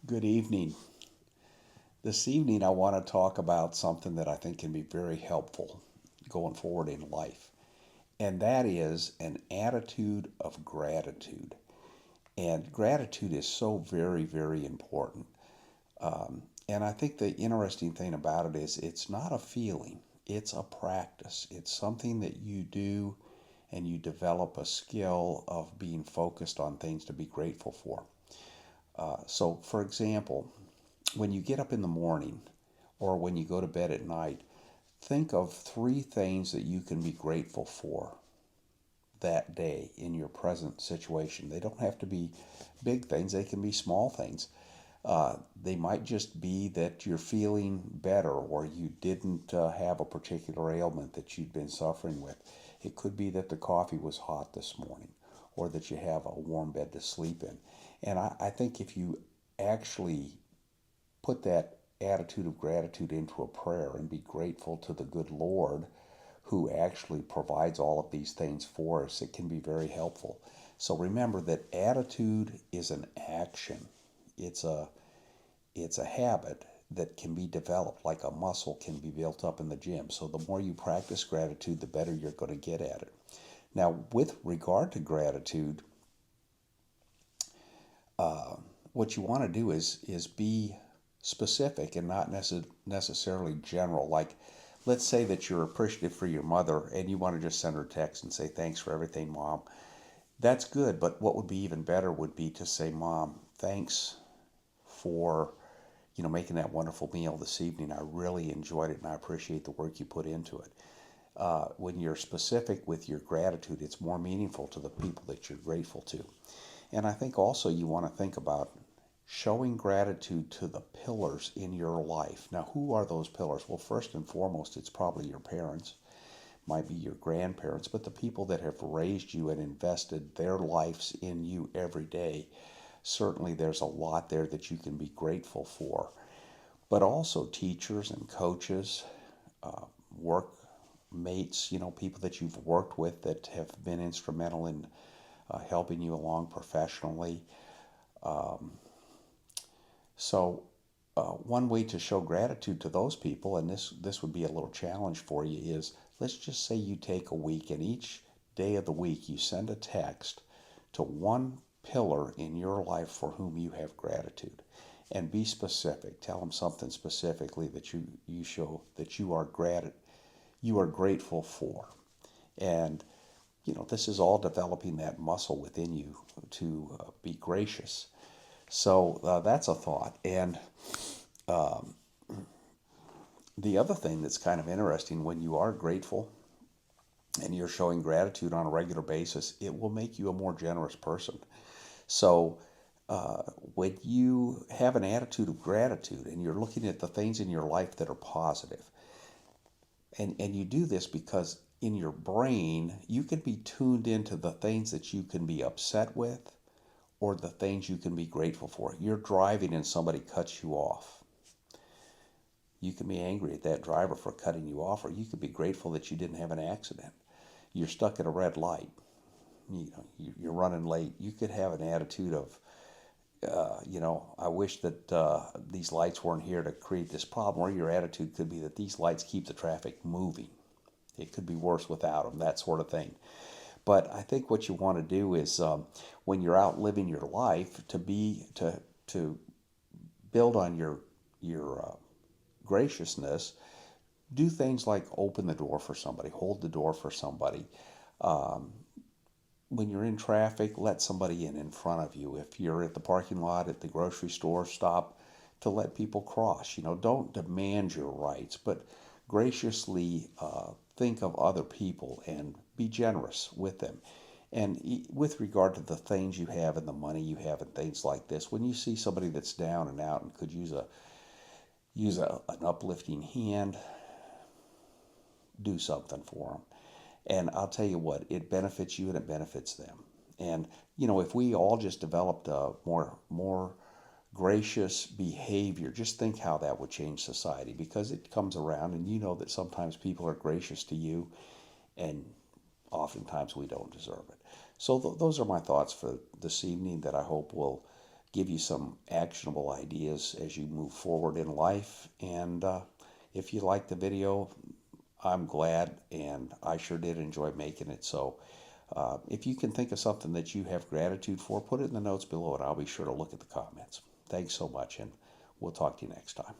Good evening. This evening, I want to talk about something that I think can be very helpful going forward in life, and that is an attitude of gratitude. And gratitude is so very, very important. And I think the interesting thing about it is it's not a feeling, it's a practice. It's something that you do and you develop a skill of being focused on things to be grateful for. So, for example, when you get up in the morning or when you go to bed at night, think of three things that you can be grateful for that day in your present situation. They don't have to be big things, they can be small things. They might just be that you're feeling better or you didn't have a particular ailment that you'd been suffering with. It could be that the coffee was hot this morning or that you have a warm bed to sleep in. And I think if you actually put that attitude of gratitude into a prayer and be grateful to the good Lord who actually provides all of these things for us, it can be very helpful. So remember that attitude is an action. It's a it's a habit that can be developed like a muscle can be built up in the gym. So the more you practice gratitude, the better you're going to get at it. Now, with regard to gratitude, what you want to do is be specific and not necessarily general. Like, let's say that you're appreciative for your mother and you want to just send her a text and say, "Thanks for everything, Mom." That's good, but what would be even better would be to say, "Mom, thanks for making that wonderful meal this evening. I really enjoyed it and I appreciate the work you put into it." When you're specific with your gratitude, it's more meaningful to the people that you're grateful to. And I think also you want to think about showing gratitude to the pillars in your life. Now, who are those pillars? Well, first and foremost, it's probably your parents, might be your grandparents, but the people that have raised you and invested their lives in you every day. Certainly, there's a lot there that you can be grateful for. But also teachers and coaches, workmates, people that you've worked with that have been instrumental in helping you along professionally. One way to show gratitude to those people, and this would be a little challenge for you, is let's just say you take a week and each day of the week you send a text to one pillar in your life for whom you have gratitude. And be specific. Tell them something specifically that you show that you are grateful for. And this is all developing that muscle within you to be gracious. So that's a thought. And the other thing that's kind of interesting, when you are grateful and you're showing gratitude on a regular basis, it will make you a more generous person. So when you have an attitude of gratitude and you're looking at the things in your life that are positive, and you do this because in your brain you can be tuned into the things that you can be upset with or the things you can be grateful for. You're driving and somebody cuts you off. You can be angry at that driver for cutting you off, or you could be grateful that you didn't have an accident. You're stuck at a red light. You're running late. You could have an attitude of, I wish that these lights weren't here to create this problem. Or your attitude could be that these lights keep the traffic moving. It could be worse without them, that sort of thing. But I think what you want to do is when you're out living your life to build on your graciousness, do things like open the door for somebody, hold the door for somebody. When you're in traffic, let somebody in front of you. If you're at the parking lot at the grocery store, stop to let people cross. Don't demand your rights, but graciously think of other people and be generous with them. And with regard to the things you have and the money you have and things like this, when you see somebody that's down and out and could use an uplifting hand, do something for them. And I'll tell you what, it benefits you and it benefits them. And if we all just developed a more gracious behavior, just think how that would change society, because it comes around and that sometimes people are gracious to you and oftentimes we don't deserve it. So those are my thoughts for this evening that I hope will give you some actionable ideas as you move forward in life. And if you like the video, I'm glad, and I sure did enjoy making it. So if you can think of something that you have gratitude for, put it in the notes below, and I'll be sure to look at the comments. Thanks so much, and we'll talk to you next time.